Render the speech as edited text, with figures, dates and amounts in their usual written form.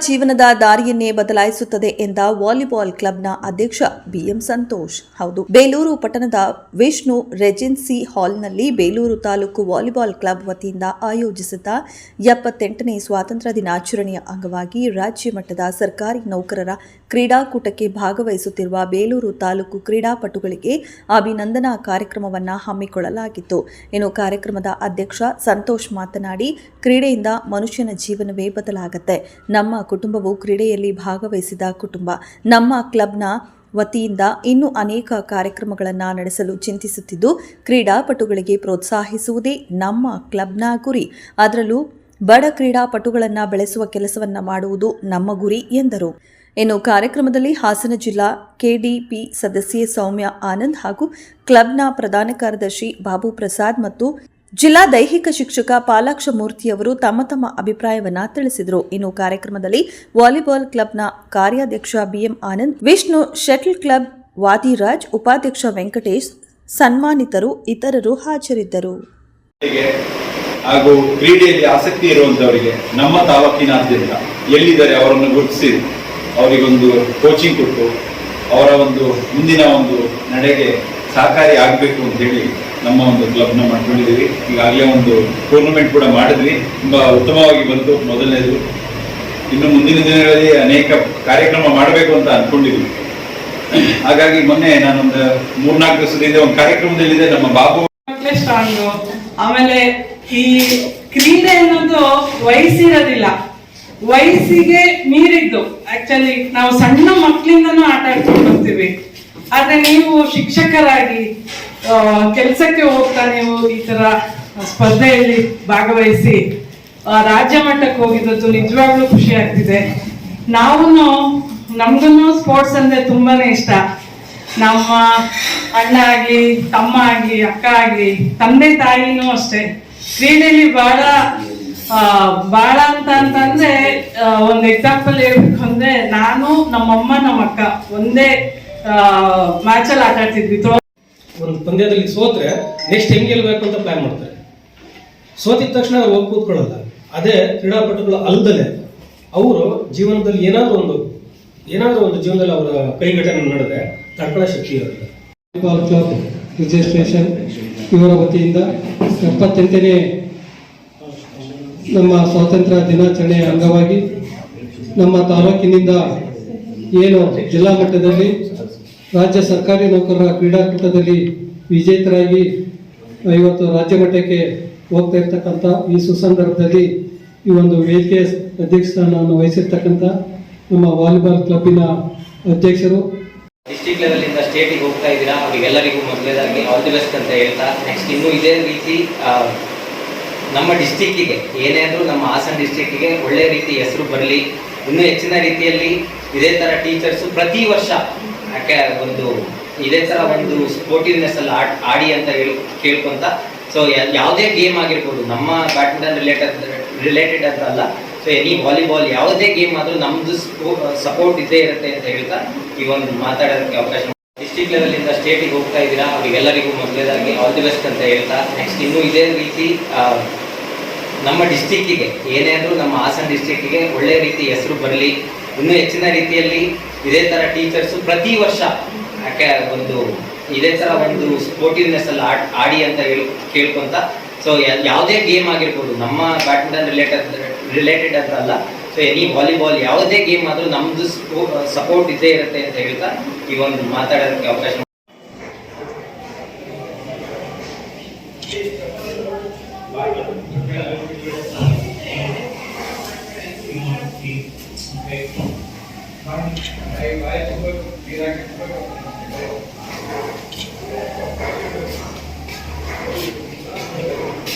ಜೀವನದ ದಾರಿಯನ್ನೇ ಬದಲಾಯಿಸುತ್ತದೆ ಎಂದ ವಾಲಿಬಾಲ್ ಕ್ಲಬ್ನ ಅಧ್ಯಕ್ಷ ಬಿಎಂ ಸಂತೋಷ್. ಹೌದು, ಬೇಲೂರು ಪಟ್ಟಣದ ವಿಷ್ಣು ರೆಜೆನ್ಸಿ ಹಾಲ್ನಲ್ಲಿ ಬೇಲೂರು ತಾಲೂಕು ವಾಲಿಬಾಲ್ ಕ್ಲಬ್ ವತಿಯಿಂದ ಆಯೋಜಿಸಿದ್ದ 78ನೇ ಸ್ವಾತಂತ್ರ್ಯ ದಿನಾಚರಣೆಯ ಅಂಗವಾಗಿ ರಾಜ್ಯ ಮಟ್ಟದ ಸರ್ಕಾರಿ ನೌಕರರ ಕ್ರೀಡಾಕೂಟಕ್ಕೆ ಭಾಗವಹಿಸುತ್ತಿರುವ ಬೇಲೂರು ತಾಲೂಕು ಕ್ರೀಡಾಪಟುಗಳಿಗೆ ಅಭಿನಂದನಾ ಕಾರ್ಯಕ್ರಮವನ್ನು ಹಮ್ಮಿಕೊಳ್ಳಲಾಗಿತ್ತು. ಇನ್ನು ಕಾರ್ಯಕ್ರಮದ ಅಧ್ಯಕ್ಷ ಸಂತೋಷ್ ಮಾತನಾಡಿ, ಕ್ರೀಡೆಯಿಂದ ಮನುಷ್ಯನ ಜೀವನವೇ ಬದಲಾಗುತ್ತೆ. ನಮ್ಮ ಕುಟುಂಬವು ಕ್ರೀಡೆಯಲ್ಲಿ ಭಾಗವಹಿಸಿದ ಕುಟುಂಬ. ನಮ್ಮ ಕ್ಲಬ್ನ ವತಿಯಿಂದ ಇನ್ನೂ ಅನೇಕ ಕಾರ್ಯಕ್ರಮಗಳನ್ನು ನಡೆಸಲು ಚಿಂತಿಸುತ್ತಿದ್ದು, ಕ್ರೀಡಾಪಟುಗಳಿಗೆ ಪ್ರೋತ್ಸಾಹಿಸುವುದೇ ನಮ್ಮ ಕ್ಲಬ್ನ ಗುರಿ. ಅದರಲ್ಲೂ ಬಡ ಕ್ರೀಡಾಪಟುಗಳನ್ನು ಬೆಳೆಸುವ ಕೆಲಸವನ್ನು ಮಾಡುವುದು ನಮ್ಮ ಗುರಿ ಎಂದರು. ಇನ್ನು ಕಾರ್ಯಕ್ರಮದಲ್ಲಿ ಹಾಸನ ಜಿಲ್ಲಾ ಕೆಡಿಪಿ ಸದಸ್ಯೆ ಸೌಮ್ಯ ಆನಂದ್ ಹಾಗೂ ಕ್ಲಬ್ನ ಪ್ರಧಾನ ಕಾರ್ಯದರ್ಶಿ ಬಾಬು ಪ್ರಸಾದ್ ಮತ್ತು ಜಿಲ್ಲಾ ದೈಹಿಕ ಶಿಕ್ಷಕ ಪಾಲಾಕ್ಷ ಮೂರ್ತಿಯವರು ತಮ್ಮ ತಮ್ಮ ಅಭಿಪ್ರಾಯವನ್ನ ತಿಳಿಸಿದರು. ಇನ್ನು ಕಾರ್ಯಕ್ರಮದಲ್ಲಿ ವಾಲಿಬಾಲ್ ಕ್ಲಬ್ನ ಕಾರ್ಯಾಧ್ಯಕ್ಷ BM Anand, Vishnu shuttle club Vadiraj, ಉಪಾಧ್ಯಕ್ಷ ವೆಂಕಟೇಶ್, ಸನ್ಮಾನಿತರು ಇತರರು ಹಾಜರಿದ್ದರು. ಹಾಗೂ ಕ್ರೀಡೆಯಲ್ಲಿ ಆಸಕ್ತಿ ಇರುವಂತವರಿಗೆ ನಮ್ಮ ತಾಲೂಕಿನಾದ್ಯಂತ ಎಲ್ಲಿದ್ದಾರೆ ಅವರನ್ನು ಗುರುತಿಸಿ ಅವರಿಗೊಂದು ಕೋಚಿಂಗ್ ಕೊಟ್ಟು ಅವರ ಒಂದು ಮುಂದಿನ ಒಂದು ನಡೆಗೆ ಸಹಕಾರಿ ಆಗಬೇಕು ಅಂತ ಹೇಳಿ ನಮ್ಮ ಒಂದು ಕ್ಲಬ್ನ ಮಾಡ್ಕೊಂಡಿದ್ದೀವಿ. ಈಗಾಗಲೇ ಒಂದು ಟೂರ್ನಮೆಂಟ್ ಕೂಡ ಮಾಡಿದ್ವಿ, ತುಂಬಾ ಉತ್ತಮವಾಗಿ ಬಂತು ಮೊದಲನೇದು. ಇನ್ನು ಮುಂದಿನ ದಿನಗಳಲ್ಲಿ ಅನೇಕ ಕಾರ್ಯಕ್ರಮ ಮಾಡಬೇಕು ಅಂತ ಅನ್ಕೊಂಡಿದ್ವಿ. ಹಾಗಾಗಿ ಮೊನ್ನೆ ನಾನೊಂದು 3-4 ದಿವಸದಿಂದ ಒಂದು ಕಾರ್ಯಕ್ರಮದಲ್ಲಿದೆ ನಮ್ಮ ಬಾಬು. ಆಮೇಲೆ ಈ ಕ್ರೀಡೆ ಅನ್ನೋದು ವಯಸ್ಸಿರೋದಿಲ್ಲ, ವಯಸ್ಸಿಗೆ ಮೀರಿದ್ದು. ಆಕ್ಚುಲಿ ನಾವು ಸಣ್ಣ ಮಕ್ಕಳಿಂದನೂ ಆಟ ಆಡ್ಕೊಂಡು ಬರ್ತೀವಿ. ಆದ್ರೆ ನೀವು ಶಿಕ್ಷಕರಾಗಿ ಕೆಲಸಕ್ಕೆ ಹೋಗ್ತಾ ನೀವು ಈ ತರ ಸ್ಪರ್ಧೆಯಲ್ಲಿ ಭಾಗವಹಿಸಿ ರಾಜ್ಯ ಮಟ್ಟಕ್ಕೆ ಹೋಗಿದ್ದು ನಿಜವಾಗ್ಲೂ ಖುಷಿ ಆಗ್ತಿದೆ. ನಮ್ಗೂ ಸ್ಪೋರ್ಟ್ಸ್ ಅಂದ್ರೆ ತುಂಬಾನೇ ಇಷ್ಟ. ನಮ್ಮ ಅಣ್ಣ ಆಗ್ಲಿ, ತಮ್ಮ ಆಗ್ಲಿ, ಅಕ್ಕ ಆಗ್ಲಿ, ತಂದೆ ತಾಯಿನೂ ಅಷ್ಟೇ ಕ್ರೀಡೆಯಲ್ಲಿ ಬಹಳ ಅಂತಂದ್ರೆ ಒಂದು ಎಕ್ಸಾಂಪಲ್ ಹೇಳ್ಬೇಕು ಅಂದ್ರೆ, ನಾನು ನಮ್ಮಮ್ಮ ನಮ್ಮ ಅಕ್ಕ ಒಂದೇ ಮ್ಯಾಚ್ ಅಲ್ಲಿ ಆಟ ಆಡ್ತಿದ್ವಿ. ಒಂದು ಪಂದ್ಯದಲ್ಲಿ ಸೋತ್ರೆ ನೆಕ್ಸ್ಟ್ ಹೆಂಗೆ ಗೆಲ್ಬೇಕು ಅಂತ ಪ್ಲಾನ್ ಮಾಡ್ತಾರೆ. ಸೋತಿದ ತಕ್ಷಣ ಅವ್ರು ಹೋಗಿ ಕೂತ್ಕೊಳ್ಳಲ್ಲ. ಅದೇ ಕ್ರೀಡಾಪಟುಗಳು ಅಲ್ಲದಲೆ ಅವರು ಜೀವನದಲ್ಲಿ ಏನಾದರೂ ಒಂದು ಜೀವನದಲ್ಲಿ ಅವರ ಕೈಘಟನೆ ನಡೆದ್ರೆ ತಡ್ಕೊಳ್ಳೋ ಶಕ್ತಿ ಇರುತ್ತೆ. ವಾಲಿಬಾಲ್ ಕ್ಲಬ್ ರಿಜಿಸ್ಟ್ರೇಷನ್ ಇವರ ವತಿಯಿಂದ 78ನೇ ನಮ್ಮ ಸ್ವಾತಂತ್ರ್ಯ ದಿನಾಚರಣೆಯ ಅಂಗವಾಗಿ ನಮ್ಮ ತಾಲೂಕಿನಿಂದ ಏನು ಜಿಲ್ಲಾ ಮಟ್ಟದಲ್ಲಿ ರಾಜ್ಯ ಸರ್ಕಾರಿ ನೌಕರರ ಕ್ರೀಡಾಕೂಟದಲ್ಲಿ ವಿಜೇತರಾಗಿ ಇವತ್ತು ರಾಜ್ಯ ಮಟ್ಟಕ್ಕೆ ಹೋಗ್ತಾ ಇರ್ತಕ್ಕಂಥ ಈ ಸುಸಂದರ್ಭದಲ್ಲಿ ಈ ಒಂದು ವೇದಿಕೆ ಅಧ್ಯಕ್ಷರನ್ನು ವಹಿಸಿರ್ತಕ್ಕಂಥ ನಮ್ಮ ವಾಲಿಬಾಲ್ ಕ್ಲಬ್ಬಿನ ಅಧ್ಯಕ್ಷರು, ಡಿಸ್ಟ್ರಿಕ್ಟ್ ಲೆವೆಲ್ ಇಂದ ಸ್ಟೇಟಿಗೆ ಹೋಗ್ತಾ ಇದ್ದೀರಾ, ಅವರಿಗೆಲ್ಲರಿಗೂ ಮೊದಲನೇದಾಗಿ ಆಲ್ ದಿ ಬೆಸ್ಟ್ ಅಂತ ಹೇಳ್ತಾ, ನೆಕ್ಸ್ಟ್ ಇನ್ನೂ ಇದೇ ರೀತಿ ನಮ್ಮ ಡಿಸ್ಟಿಕ್ಕಿಗೆ ಏನೇ ಅಂದರೂ ನಮ್ಮ ಹಾಸನ ಡಿಸ್ಟಿಕ್ಕಿಗೆ ಒಳ್ಳೆ ರೀತಿ ಹೆಸರು ಬರಲಿ. ಇನ್ನೂ ಹೆಚ್ಚಿನ ರೀತಿಯಲ್ಲಿ ಇದೇ ಥರ ಟೀಚರ್ಸು ಪ್ರತಿ ವರ್ಷ ಯಾಕೆ ಒಂದು ಇದೇ ಥರ ಒಂದು ಸ್ಪೋರ್ಟಿವ್ನೆಸ್ ಅಲ್ಲಿ ಆಡಿ ಅಂತ ಕೇಳ್ಕೊಂತ. ಸೊ ಯಾವುದೇ ಗೇಮ್ ಆಗಿರ್ಬೋದು, ನಮ್ಮ ಬ್ಯಾಡ್ಮಿಂಟನ್ ರಿಲೇಟೆಡ್ ಅಂತ ಅಲ್ಲ, ಸೊ ಎನಿ ವಾಲಿಬಾಲ್ ಯಾವುದೇ ಗೇಮ್ ಆದರೂ ನಮ್ಮದು ಸಪೋರ್ಟ್ ಇದ್ದೇ ಇರುತ್ತೆ ಅಂತ ಹೇಳ್ತಾ ಈ ಒಂದು ಮಾತಾಡೋದಕ್ಕೆ ಅವಕಾಶ. ಡಿಸ್ಟ್ರಿಕ್ಟ್ ಲೆವೆಲ್ ಇಂದ ಸ್ಟೇಟಿಗೆ ಹೋಗ್ತಾ ಇದ್ದೀರಾ, ಅವರಿಗೆಲ್ಲರಿಗೂ ಮೊದಲನೇದಾಗಿ ಆಲ್ ದಿ ಬೆಸ್ಟ್ ಅಂತ ಹೇಳ್ತಾ, ನೆಕ್ಸ್ಟ್ ಇನ್ನೂ ಇದೇ ರೀತಿ ನಮ್ಮ ಡಿಸ್ಟಿಕ್ಕಿಗೆ ಏನೇ ಅಂದರೂ ನಮ್ಮ ಹಾಸನ ಡಿಸ್ಟಿಕ್ಕಿಗೆ ಒಳ್ಳೆ ರೀತಿ ಹೆಸರು ಬರಲಿ. ಇನ್ನೂ ಹೆಚ್ಚಿನ ರೀತಿಯಲ್ಲಿ ಇದೇ ಥರ ಟೀಚರ್ಸು ಪ್ರತಿ ವರ್ಷ ಯಾಕೆ ಒಂದು ಇದೇ ಥರ ಒಂದು ಸ್ಪೋರ್ಟಿವ್ನೆಸ್ ಅಲ್ಲಿ ಆಡಿ ಅಂತ ಕೇಳ್ಕೊಂತ. ಸೊ ಯಾವುದೇ ಗೇಮ್ ಆಗಿರ್ಬೋದು, ನಮ್ಮ ಬ್ಯಾಡ್ಮಿಂಟನ್ ರಿಲೇಟೆಡ್ ಅಂತ ಅಲ್ಲ, ಸೊ ಎನಿ ವಾಲಿಬಾಲ್ ಯಾವುದೇ ಗೇಮ್ ಆದರೂ ನಮ್ಮದು ಸಪೋರ್ಟ್ ಇದ್ದೇ ಇರುತ್ತೆ ಅಂತ ಹೇಳ್ತಾ ಈ ಒಂದು ಮಾತಾಡೋದಕ್ಕೆ ಅವಕಾಶ.